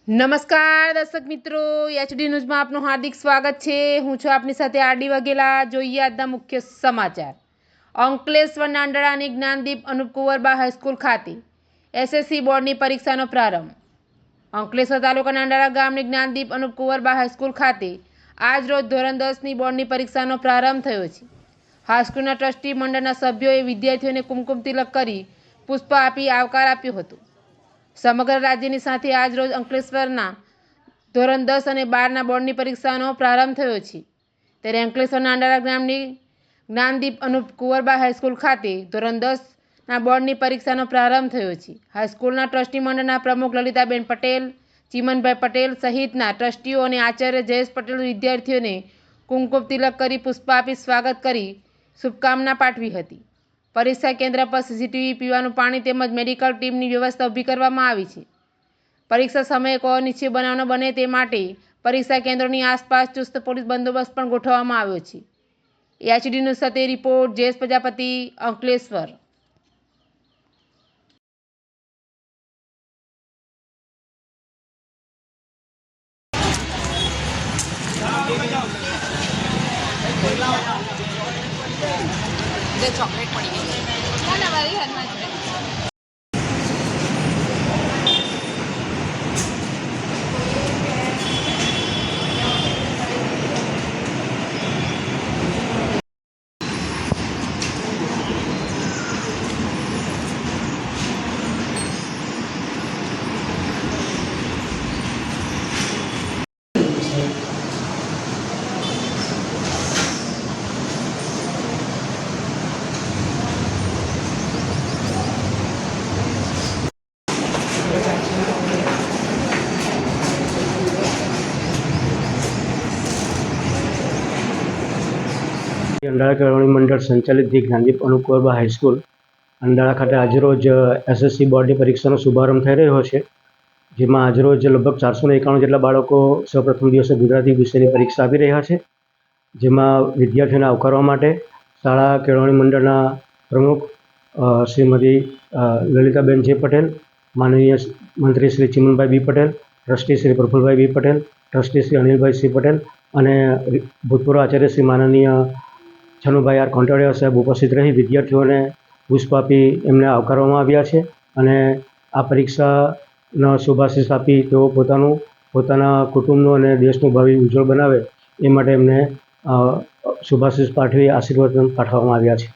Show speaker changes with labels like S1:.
S1: નમસ્કાર દર્શક મિત્રો, એચડી ન્યૂઝમાં આપનું હાર્દિક સ્વાગત છે। હું છું આપની સાથે આરડી વાઘેલા। જોઈએ આજના મુખ્ય સમાચાર। અંકલેશ્વર નાંદડાની જ્ઞાનદીપ અનુપ કુંવરબા હાઈસ્કૂલ ખાતે એસએસસી બોર્ડની પરીક્ષાનો પ્રારંભ। અંકલેશ્વર તાલુકા નાંદડા ગામની જ્ઞાનદીપ અનુપ કુંવરબા હાઈસ્કૂલ ખાતે આજ રોજ ધોરણ 10ની બોર્ડની પરીક્ષાનો પ્રારંભ થયો છે। હાઈસ્કૂલના ટ્રસ્ટી મંડળના સભ્યોએ વિદ્યાર્થીઓને કુમકુમ તિલક કરી પુષ્પ આપી આવકાર આપ્યો હતો। સમગ્ર રાજ્યની સાથે આજ રોજ અંકલેશ્વરના ધોરણ 10 અને 12ના બોર્ડની પરીક્ષાનો પ્રારંભ થયો છે। ત્યારે અંકલેશ્વર નાંદડા ગામની જ્ઞાનદીપ અનુપ કુંવરબા હાઈસ્કૂલ ખાતે ધોરણ 10ના બોર્ડની પરીક્ષાનો પ્રારંભ થયો છે। હાઈસ્કૂલના ટ્રસ્ટી મંડળના પ્રમુખ લલિતાબેન પટેલ, ચીમનભાઈ પટેલ સહિતના ટ્રસ્ટીઓ અને આચાર્ય જયેશ પટેલ વિદ્યાર્થીઓને કુમકુમ તિલક કરી પુષ્પ આપી સ્વાગત કરી શુભકામના પાઠવી હતી। પરીક્ષા કેન્દ્ર પર સીસીટીવી, પીવાનું પાણી તેમજ મેડિકલ ટીમની વ્યવસ્થા ઊભી કરવામાં આવી છે। પરીક્ષા સમયે કોઈ અનિચ્છનીય બનાવ ન બને તે માટે પરીક્ષા કેન્દ્રોની આસપાસ ચુસ્ત પોલીસ બંદોબસ્ત પણ ગોઠવવામાં આવ્યો છે। એચડી ન્યૂઝ સાથે રિપોર્ટ જયેશ પ્રજાપતિ, અંકલેશ્વર।
S2: ચોકલેટ પડી ગઈ ના ના મારી હાથમાં છે।
S3: અંડાળા કેળવણી મંડળ સંચાલિત ધી જ્ઞાનદીપ અનુપ કુંવરબા હાઈસ્કૂલ અંડાળા ખાતે આજરોજ એસએસસી બોર્ડની પરીક્ષાનો શુભારંભ થઈ રહ્યો છે। જેમાં આજરોજ લગભગ 491 જેટલા બાળકો સૌપ્રથમ દિવસે ગુજરાતી વિષયની પરીક્ષા આપી રહ્યા છે। જેમાં વિદ્યાર્થીઓને આવકારવા માટે શાળા કેળવણી મંડળના પ્રમુખ શ્રીમતી લલિતાબેન જે પટેલ, માનનીય મંત્રી શ્રી ચીમનભાઈ બી પટેલ, ટ્રસ્ટી શ્રી પ્રફુલભાઈ બી પટેલ, ટ્રસ્ટી શ્રી અનિલભાઈ સી પટેલ અને ભૂતપૂર્વ આચાર્ય શ્રી માનનીય છનુભાઈ આર કોંટાળિયા સાહેબ ઉપસ્થિત રહી વિદ્યાર્થીઓને પુષ્પ આપી એમને આવકારવામાં આવ્યા છે। અને આ પરીક્ષાનો શુભાશીષ આપી તેઓ પોતાના કુટુંબનું અને દેશનું ભાવિ ઉજ્જવળ બનાવે એ માટે એમને શુભાશીષ પાઠવી આશીર્વાદ પાઠવવામાં આવ્યા છે।